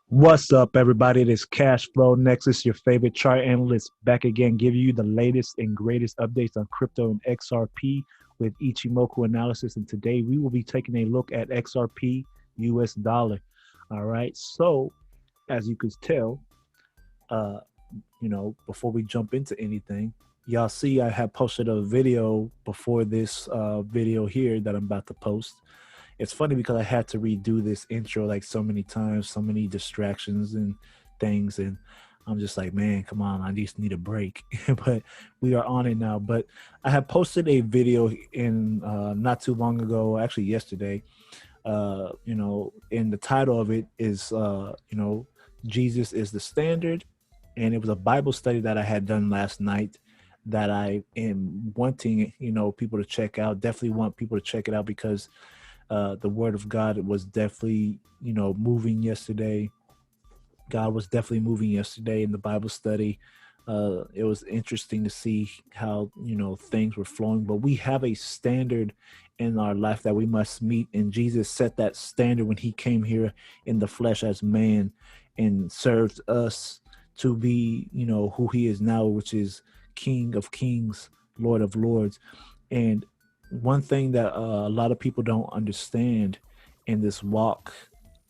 What's up, everybody? It is Cash Flow Nexus, your favorite chart analyst, back again, giving you the latest and greatest updates on crypto and XRP with Ichimoku analysis. And today we will be taking a look at XRP US dollar. All right. So, as you could tell, uh, before we jump into anything, y'all see I have posted a video before this video here that I'm about to post. It's funny because I had to redo this intro like so many times, so many distractions and things, and I'm just like, man, come on, I just need a break. But we are on it now. But I have posted a video in not too long ago, actually yesterday. And the title of it is Jesus is the standard, and it was a Bible study that I had done last night that I am wanting people to check out. Definitely want people to check it out because the word of God was definitely, moving yesterday. God was definitely moving yesterday in the Bible study. It was interesting to see how, things were flowing, but we have a standard in our life that we must meet. And Jesus set that standard when he came here in the flesh as man and served us to be, who he is now, which is King of Kings, Lord of Lords. And one thing that a lot of people don't understand in this walk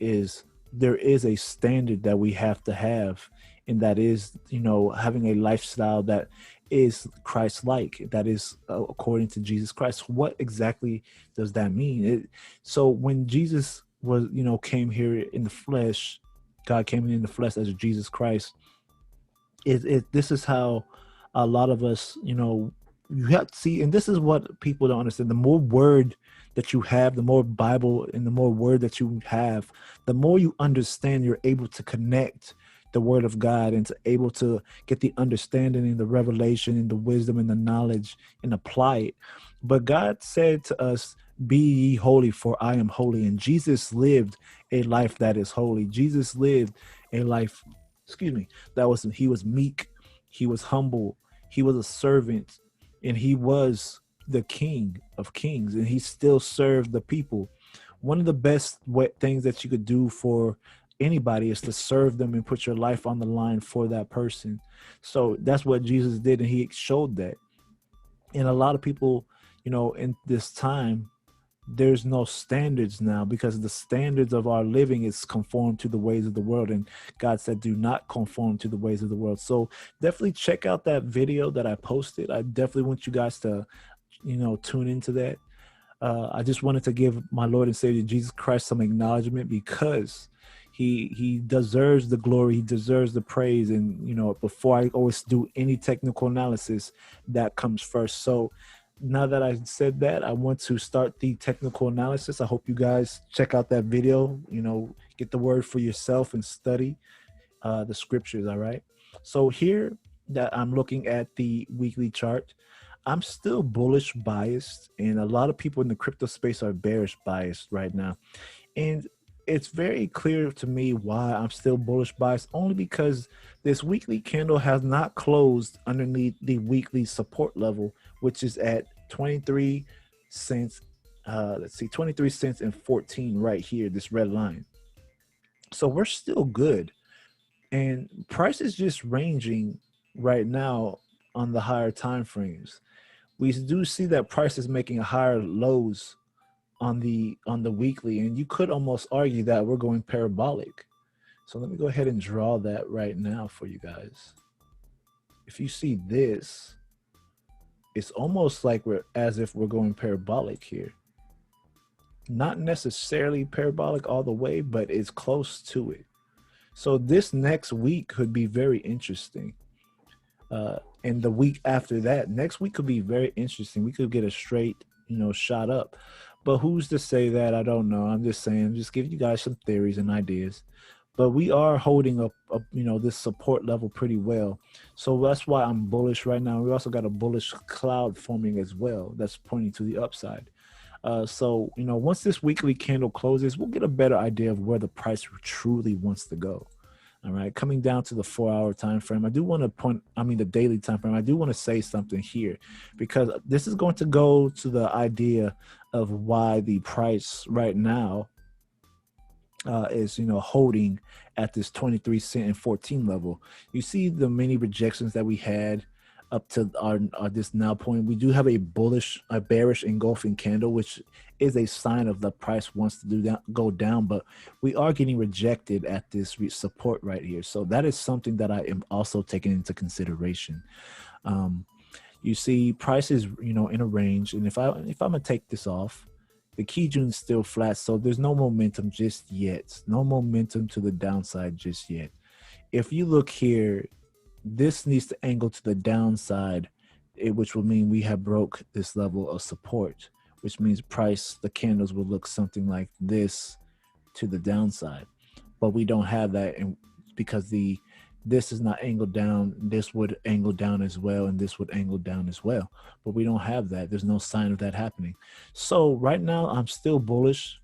is there is a standard that we have to have, and that is, having a lifestyle that is Christ-like, that is according to Jesus Christ. What exactly does that mean? So when Jesus was, came here in the flesh, God came in the flesh as Jesus Christ. This is how a lot of us, you have to see, and this is what people don't understand. The more word that you have, the more Bible and the more word that you have, the more you understand, you're able to connect the word of God and to able to get the understanding and the revelation and the wisdom and the knowledge and apply it. But God said to us, be ye holy, for I am holy. And Jesus lived a life that is holy. Jesus lived a life, he was meek, he was humble, he was a servant, and he was the King of Kings, and he still served the people. One of the best things that you could do for anybody is to serve them and put your life on the line for that person. So that's what Jesus did, and he showed that. And a lot of people, in this time, there's no standards now because the standards of our living is conformed to the ways of the world, and God said do not conform to the ways of the world. So definitely check out that video that I posted. I definitely want you guys to tune into that. I just wanted to give my Lord and Savior Jesus Christ some acknowledgement because he deserves the glory, he deserves the praise. And before I always do any technical analysis, that comes first. So now that I said that, I want to start the technical analysis. I hope you guys check out that video, get the word for yourself and study the scriptures, all right? So here that I'm looking at the weekly chart, I'm still bullish biased, and a lot of people in the crypto space are bearish biased right now. And it's very clear to me why I'm still bullish biased, only because this weekly candle has not closed underneath the weekly support level, which is at 23 cents. 23 cents and 14 right here, this red line. So we're still good. And price is just ranging right now on the higher time frames. We do see that price is making higher lows on the weekly, and you could almost argue that we're going parabolic. So let me go ahead and draw that right now for you guys. If you see this, it's almost like as if we're going parabolic here. Not necessarily parabolic all the way, but it's close to it. So this next week could be very interesting. And the week after that, next week could be very interesting. We could get a straight, shot up. But who's to say that? I don't know. I'm just saying, just giving you guys some theories and ideas. But we are holding up, this support level pretty well. So that's why I'm bullish right now. We also got a bullish cloud forming as well. That's pointing to the upside. So, once this weekly candle closes, we'll get a better idea of where the price truly wants to go. All right, coming down to the 4-hour time frame, I do want to the daily time frame. I do want to say something here because this is going to go to the idea of why the price right now is, you know, holding at this 23 cent and 14 level. You see the many rejections that we had up to our this now point. We do have a bearish engulfing candle, which is a sign of the price wants to do that, go down, but we are getting rejected at this support right here. So that is something that I am also taking into consideration. You see prices, you know, in a range, and if I'm gonna take this off, the Kijun's still flat, so there's no momentum just yet. No momentum to the downside just yet. If you look here, this needs to angle to the downside, which will mean we have broke this level of support, which means the candles will look something like this to the downside. But we don't have that, and because this is not angled down, this would angle down as well, and this would angle down as well. But we don't have that. There's no sign of that happening. So right now, I'm still bullish.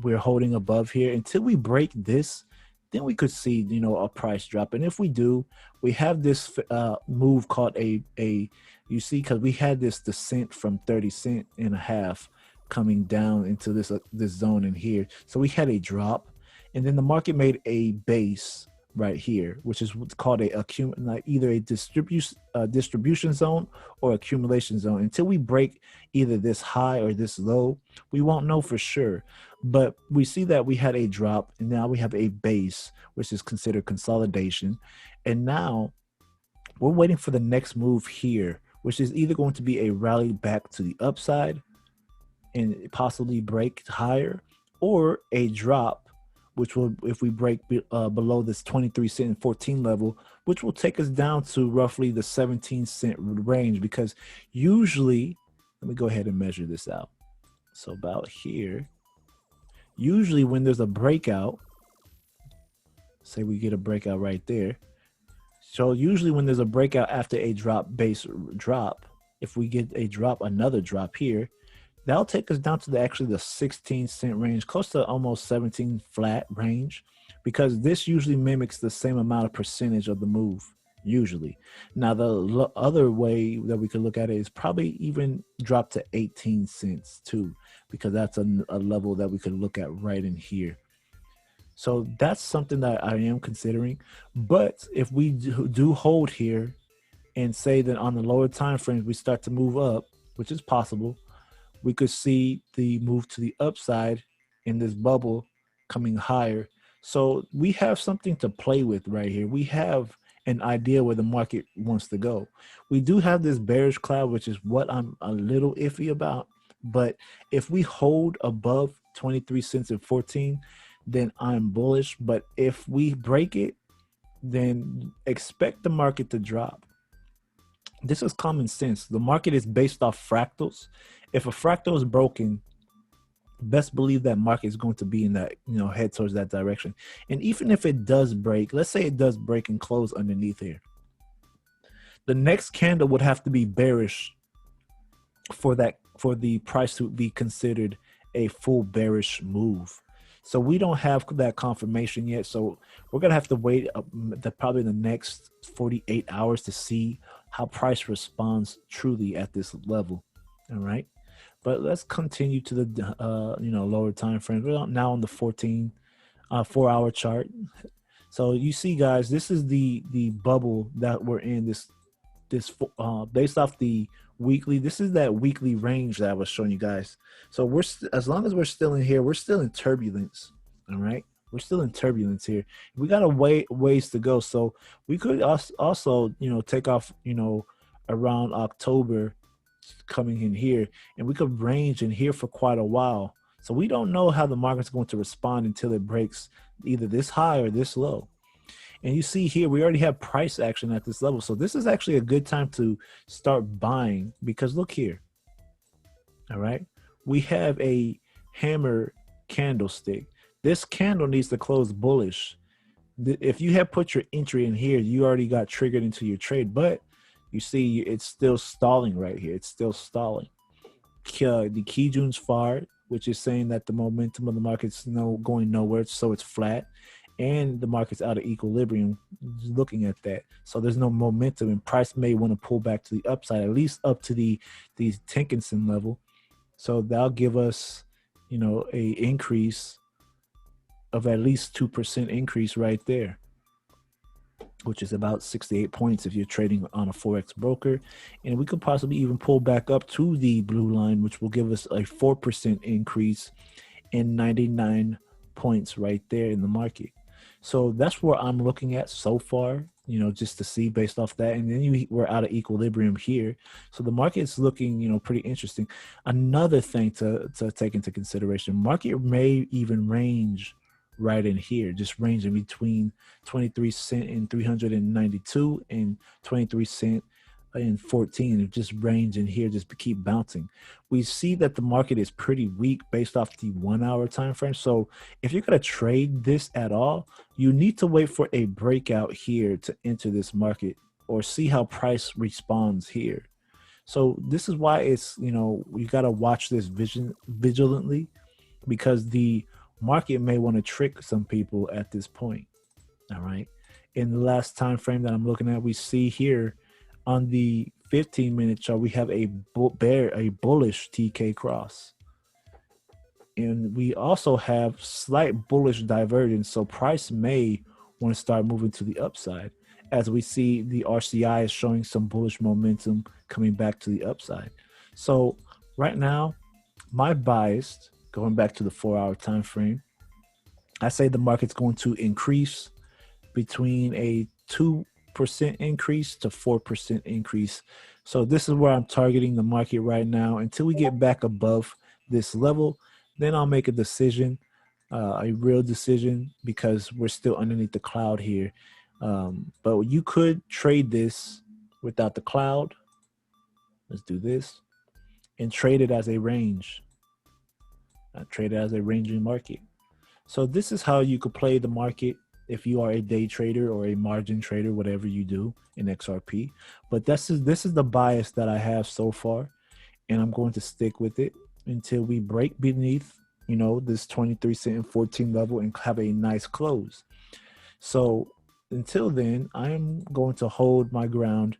We're holding above here until we break this. Then we could see, you know, a price drop. And if we do, we have this move called you see, because we had this descent from 30 cent and a half coming down into this zone in here. So we had a drop, and then the market made a base right here, which is what's called either a distribution zone or accumulation zone. Until we break either this high or this low, we won't know for sure. But we see that we had a drop, and now we have a base, which is considered consolidation. And now we're waiting for the next move here, which is either going to be a rally back to the upside and possibly break higher, or a drop, which will, if we break below this 23 cent and 14 level, which will take us down to roughly the 17 cent range. Because usually, let me go ahead and measure this out. So about here, usually when there's a breakout, say we get a breakout right there. So usually when there's a breakout after a base drop, if we get a drop, another drop here, that'll take us down to actually the 16 cent range, close to almost 17 flat range, because this usually mimics the same amount of percentage of the move, usually. Now, the other way that we could look at it is probably even drop to 18 cents too, because that's a level that we could look at right in here. So that's something that I am considering. But if we do hold here and say that on the lower time frames we start to move up, which is possible, we could see the move to the upside in this bubble coming higher. So we have something to play with right here. We have an idea where the market wants to go. We do have this bearish cloud, which is what I'm a little iffy about. But if we hold above 23 cents and 14, then I'm bullish. But if we break it, then expect the market to drop. This is common sense. The market is based off fractals. If a fractal is broken, best believe that market is going to be in that, you know, head towards that direction. And even if it does break, let's say it does break and close underneath here, the next candle would have to be bearish for the price to be considered a full bearish move. So we don't have that confirmation yet. So we're going to have to wait probably the next 48 hours to see how price responds truly at this level. All right. But let's continue to the, lower time frame. We're now on the 4-hour chart. So you see, guys, this is the bubble that we're in, this based off the weekly. This is that weekly range that I was showing you guys. So as long as we're still in here, we're still in turbulence. All right, we're still in turbulence here. We got a ways to go. So we could also take off around October, coming in here, and we could range in here for quite a while. So we don't know how the market's going to respond until it breaks either this high or this low. And you see here, we already have price action at this level. So this is actually a good time to start buying, because look here. All right. We have a hammer candlestick. This candle needs to close bullish. If you have put your entry in here, you already got triggered into your trade, but you see it's still stalling right here. It's still stalling. The Kijun's fired, which is saying that the momentum of the market's going nowhere. So it's flat. And the market's out of equilibrium, looking at that. So there's no momentum, and price may want to pull back to the upside, at least up to the Tinkinson level. So that'll give us, a increase of at least 2% increase right there, which is about 68 points if you're trading on a Forex broker. And we could possibly even pull back up to the blue line, which will give us a 4% increase in 99 points right there in the market. So that's where I'm looking at so far, just to see based off that. And then we're out of equilibrium here. So the market is looking, pretty interesting. Another thing to take into consideration, market may even range right in here, just ranging between 23 cent and 392 and 23 cent and 14, just range in here, just keep bouncing. We see that the market is pretty weak based off the 1 hour time frame. So if you're going to trade this at all, you need to wait for a breakout here to enter this market or see how price responds here. So this is why it's, you got to watch this vigilantly, because the market may want to trick some people at this point. All right. In the last time frame that I'm looking at, we see here on the 15-minute chart, we have a bullish TK cross. And we also have slight bullish divergence. So price may want to start moving to the upside, as we see the RCI is showing some bullish momentum coming back to the upside. So right now, my bias, going back to the 4 hour time frame, I say the market's going to increase between a 2% increase to 4% increase. So this is where I'm targeting the market right now until we get back above this level. Then I'll make a decision, a real decision, because we're still underneath the cloud here. But you could trade this without the cloud. Let's do this and trade it as a range. Trade it as a ranging market. So this is how you could play the market if you are a day trader or a margin trader, whatever you do in XRP. But this is the bias that I have so far, and I'm going to stick with it until we break beneath, this 23 cent and 14 level and have a nice close. So until then, I am going to hold my ground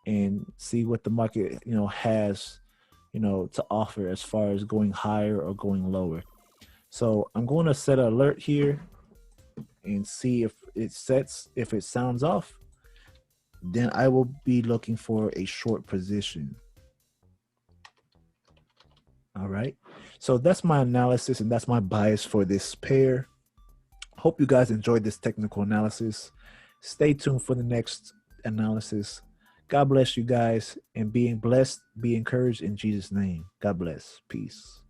and see what the market, has, to offer as far as going higher or going lower. So I'm going to set an alert here and see if it sounds off, then I will be looking for a short position. All right. So that's my analysis and that's my bias for this pair. Hope you guys enjoyed this technical analysis. Stay tuned for the next analysis. God bless you guys, and being blessed, be encouraged in Jesus' name. God bless. Peace.